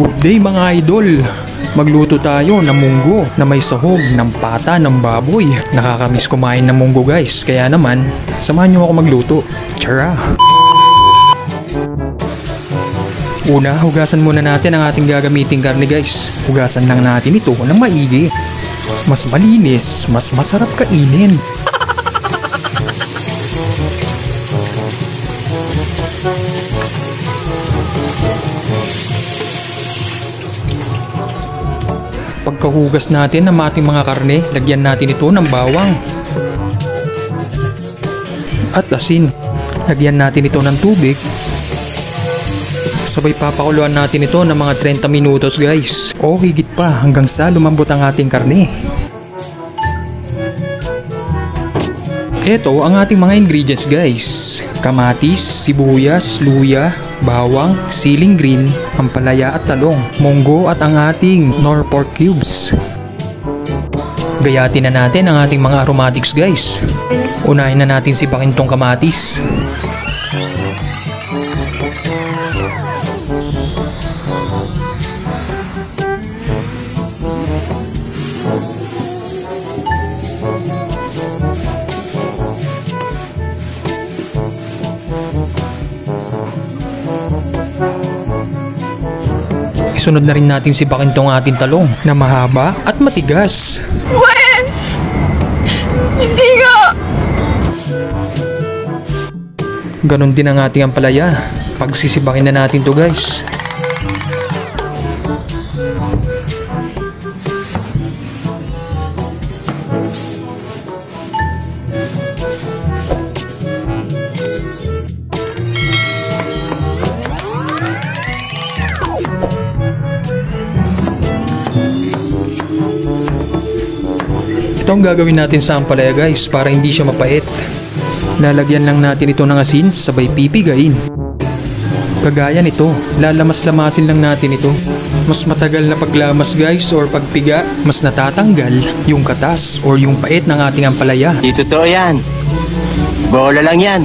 Good day mga idol! Magluto tayo ng munggo na may sahog ng pata ng baboy. Nakakamiss kumain ng munggo guys, kaya naman samahan nyo ako magluto. Tara! Una, hugasan muna natin ang ating gagamiting karne guys. Hugasan lang natin ito ng maigi. Mas malinis, mas masarap kainin. Pagkahugas natin ng ating mga karne, lagyan natin ito ng bawang at asin. Lagyan natin ito ng tubig. Sabay papakuluan natin ito ng mga 30 minutos guys. O higit pa hanggang sa lumambot ang ating karne. Ito ang ating mga ingredients guys. Kamatis, sibuyas, luya, bawang, siling green, ampalaya at talong, munggo at ang ating nor pork cubes. Gayatin na natin ang ating mga aromatics guys. Unahin na natin sipakin tong kamatis. Sunod na rin natin sipakin tong ating talong na mahaba at matigas. Wen! Hindi nga! Ganon din ang ating ampalaya. Pagsisipakin na natin to guys. Ito ang gagawin natin sa ampalaya guys para hindi siya mapait. Lalagyan lang natin ito ng asin sabay pipigain. Kagaya nito, lalamas-lamasin lang natin ito. Mas matagal na paglamas guys or pagpiga, mas natatanggal yung katas or yung pait ng ating ampalaya. Di totoo yan. Bola lang yan.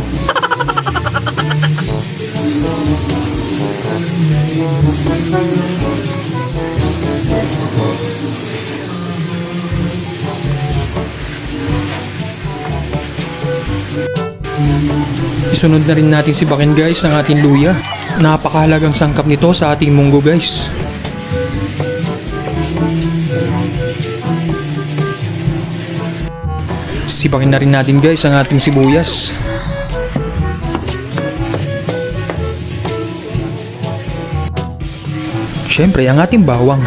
Isunod na rin natin sipakin guys ng ating luya. Napakahalagang sangkap nito sa ating munggo guys. Sipakin na rin natin guys ang ating sibuyas. Siyempre ang ating bawang.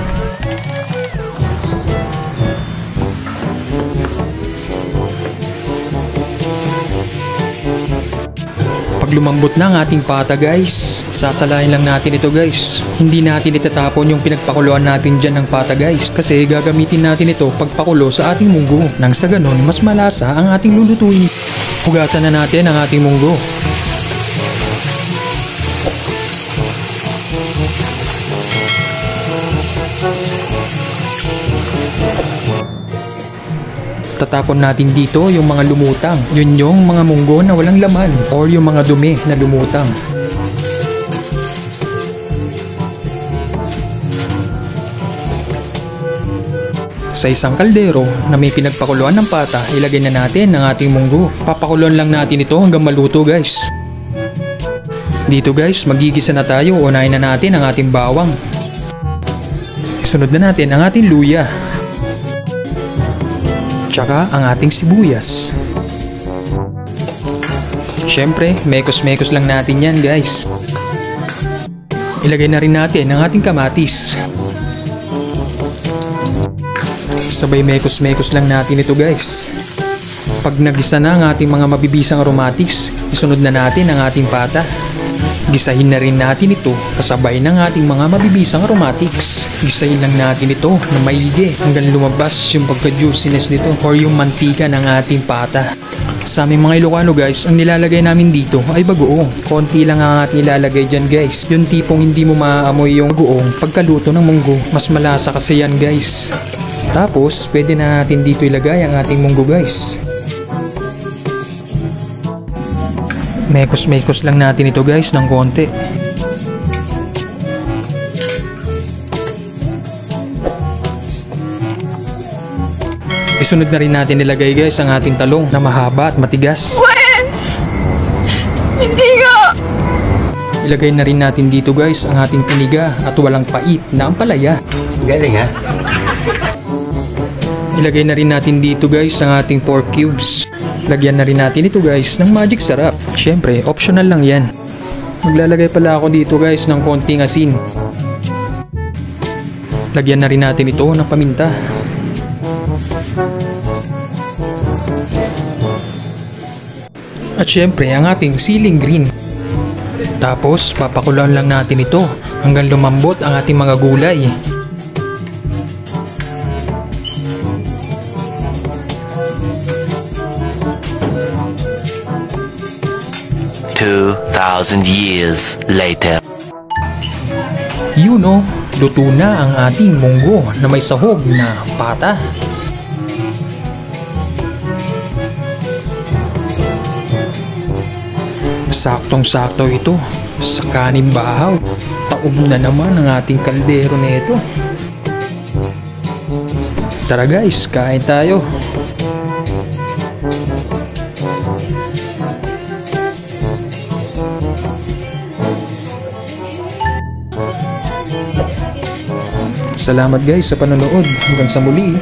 Pag lumambot na ang ating pata guys, sasalain lang natin ito guys. Hindi natin itatapon yung pinagpakuluan natin dyan ng pata guys, kasi gagamitin natin ito pagpakulo sa ating munggo. Nang sa ganon, mas malasa ang ating lulutuin. Hugasan na natin ang ating munggo. Tatapon natin dito yung mga lumutang. Yun yung mga munggo na walang laman or yung mga dumi na lumutang. Sa isang kaldero na may pinagpakuluan ng pata, ilagay na natin ang ating munggo. Papakuluan lang natin ito hanggang maluto guys. Dito guys, magigisa na tayo. Unahin na natin ang ating bawang. Sunod na natin ang ating luya. Tsaka ang ating sibuyas. Siyempre, mekos-mekos lang natin yan guys. Ilagay na rin natin ang ating kamatis. Sabay mekos-mekos lang natin ito guys. Pag nagisa na ang ating mga mabibisang aromatics, isunod na natin ang ating pata. Gisahin na rin natin ito kasabay ng ating mga mabibisang aromatics. Gisahin lang natin ito na maigi hanggang lumabas yung pagka-juiciness nito or yung mantika ng ating pata. Sa aming mga Ilocano guys, ang nilalagay namin dito ay bagoong. Konti lang ang ating nilalagay dyan guys. Yung tipong hindi mo maaamoy yung bagoong pagkaluto ng munggo. Mas malasa kasi yan guys. Tapos pwede na natin dito ilagay ang ating munggo guys. Mekos-mekos lang natin ito guys ng konti. Isunod na rin natin nilagay guys ang ating talong na mahaba at matigas. Gwen! Hindi ko! Ilagay na rin natin dito guys ang ating piniga at walang pait na ampalaya. Galing ha? Ilagay na rin natin dito guys ang ating pork cubes. Lagyan na rin natin ito guys ng magic sarap. Syempre, optional lang yan. Maglalagay pala ako dito guys ng konting asin. Lagyan na rin natin ito ng paminta. At syempre ang ating siling green. Tapos papakuloan lang natin ito hanggang lumambot ang ating mga gulay. $2,000 years later. Yun o, luto na ang ating munggo na may sahog na pata. Saktong-sakto ito sa kanin bahaw. Taob na naman ang ating kaldero na ito. Tara guys, kain tayo. Salamat guys sa panonood. Hanggang sa muli.